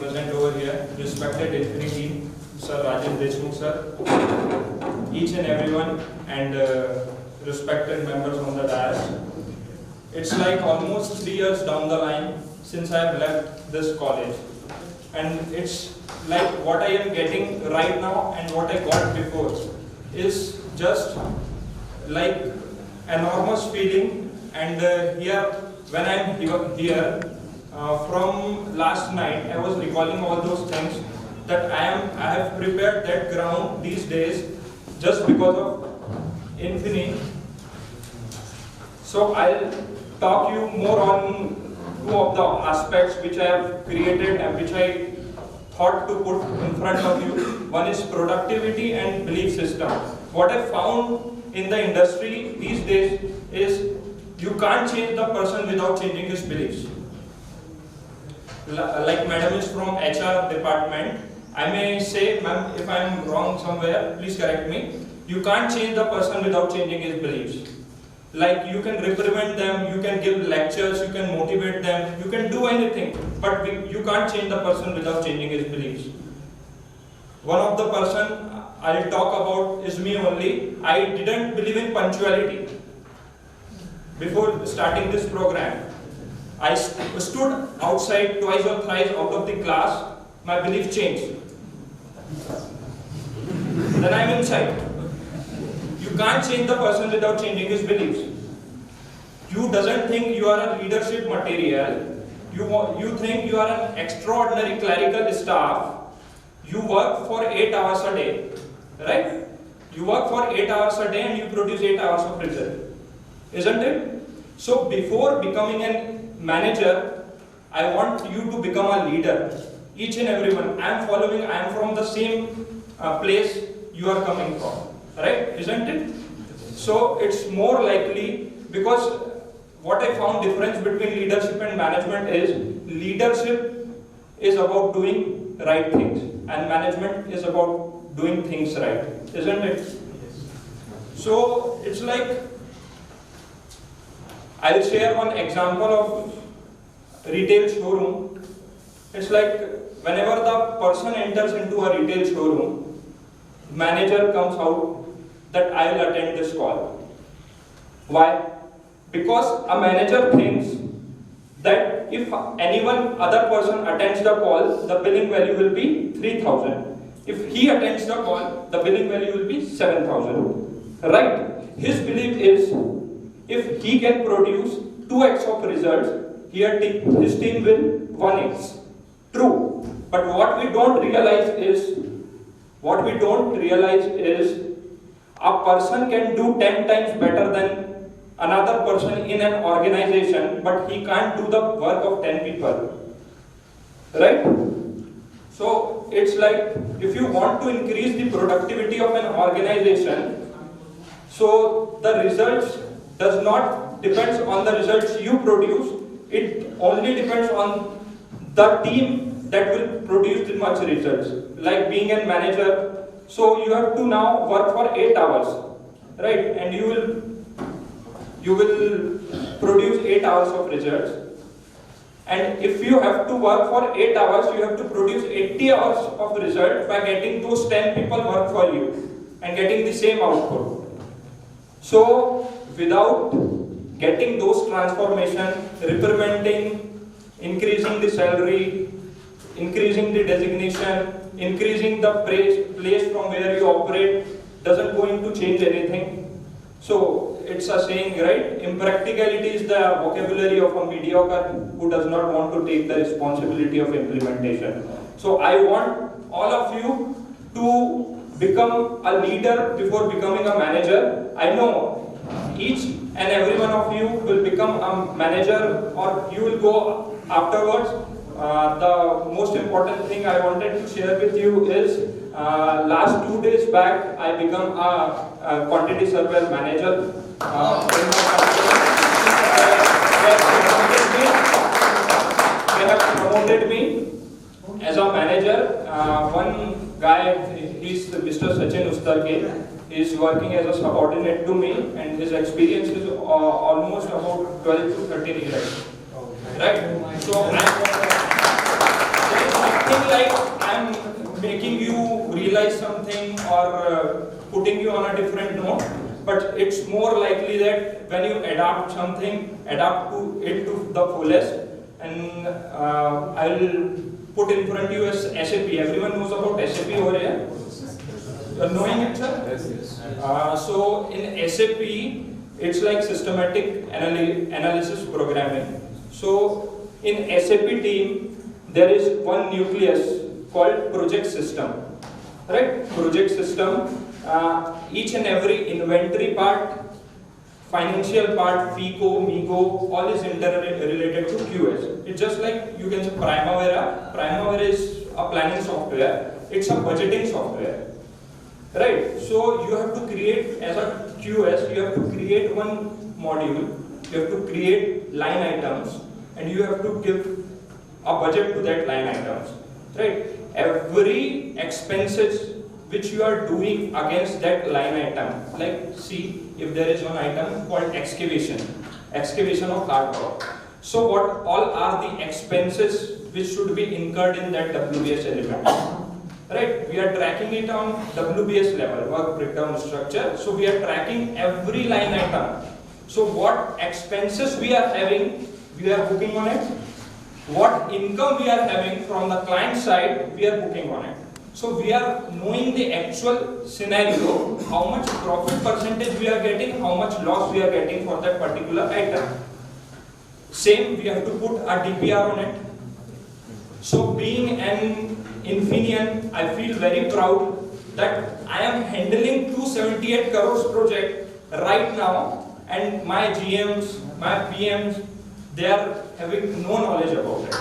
present over here, respected Infini team, Sir Rajesh Deshmukh sir, each and everyone, and respected members on the dais. It's like almost 3 years down the line since I have left this college, and it's like what I am getting right now and what I got before is just like enormous feeling. And here, when I am here, from last night, I was recalling all those things that I have prepared that ground these days just because of Infini. So I'll talk you more on 2 of the aspects which I have created and which I thought to put in front of you. One is productivity and belief system. What I found in the industry these days is you can't change the person without changing his beliefs. Like madam is from HR department, I may say, ma'am, if I am wrong somewhere, please correct me. You can't change the person without changing his beliefs. Like you can reprimand them, you can give lectures, you can motivate them, you can do anything, but you can't change the person without changing his beliefs. One of the person I'll talk about is me only. I didn't believe in punctuality before starting this program. I stood outside twice or thrice out of the class, my belief changed. Then I'm inside. You can't change the person without changing his beliefs. You doesn't think you are a leadership material. You think you are an extraordinary clerical staff. You work for 8 hours a day, right? You work for 8 hours a day and you produce 8 hours of result, isn't it? So before becoming a manager, I want you to become a leader. Each and everyone. I am from the same place you are coming from. Right, isn't it? So it's more likely, because what I found difference between leadership and management is leadership is about doing right things and management is about doing things right, isn't it? So it's like, I'll share one example of retail showroom. It's like whenever the person enters into a retail showroom, manager comes out that I will attend this call. Why? Because a manager thinks that if anyone other person attends the call, the billing value will be 3,000. If he attends the call, the billing value will be 7,000. Right? His belief is if he can produce 2x of results, his team will 1x. True. But what we don't realize is a person can do 10 times better than another person in an organization, but he can't do the work of 10 people. Right? So it's like if you want to increase the productivity of an organization, so the results does not depend on the results you produce, it only depends on the team that will produce the much results. Like being a manager, so you have to now work for 8 hours, right? And you will produce 8 hours of results. And if you have to work for 8 hours, you have to produce 80 hours of result by getting those 10 people work for you and getting the same output. So without getting those transformation, reprimanding, increasing the salary, increasing the designation, increasing the place from where you operate doesn't going to change anything. So it's a saying, right? Impracticality is the vocabulary of a mediocre who does not want to take the responsibility of implementation. So I want all of you to become a leader before becoming a manager. I know each and every one of you will become a manager or you will go afterwards. The most important thing I wanted to share with you is last 2 days back I become a quantity surveyor manager. They have promoted me as a manager. One guy, he's Mr. Sachin Ustarke. He is working as a subordinate to me, and his experience is almost about 12 to 13 years. Right? So there is nothing like I'm making you realize something or putting you on a different note, but it's more likely that when you adapt something, adapt to it to the fullest. And I'll put in front of you as SAP. Everyone knows about SAP over here? You're knowing it, sir? Yes. So in SAP, it's like systematic analysis programming. So in SAP team, there is one nucleus called project system. Right? Project system. Each and every inventory part, financial part, FICO, MIGO, all is interrelated to QS. It's just like you can say Primavera. Primavera is a planning software. It's a budgeting software. Right? So you have to create, as a QS, you have to create one module, you have to create line items, and you have to give a budget to that line items. Right? Every expenses which you are doing against that line item, like see, if there is one item called excavation of hard rock. So what all are the expenses which should be incurred in that WBS element? Right? We are tracking it on WBS level, work breakdown structure. So we are tracking every line item. So what expenses we are having, we are booking on it. What income we are having from the client side, we are booking on it. So we are knowing the actual scenario, how much profit percentage we are getting, how much loss we are getting for that particular item. Same, we have to put a DPR on it. So being an Infinian, I feel very proud that I am handling 278 crores project right now, and my GMs, my PMs, they are having no knowledge about it.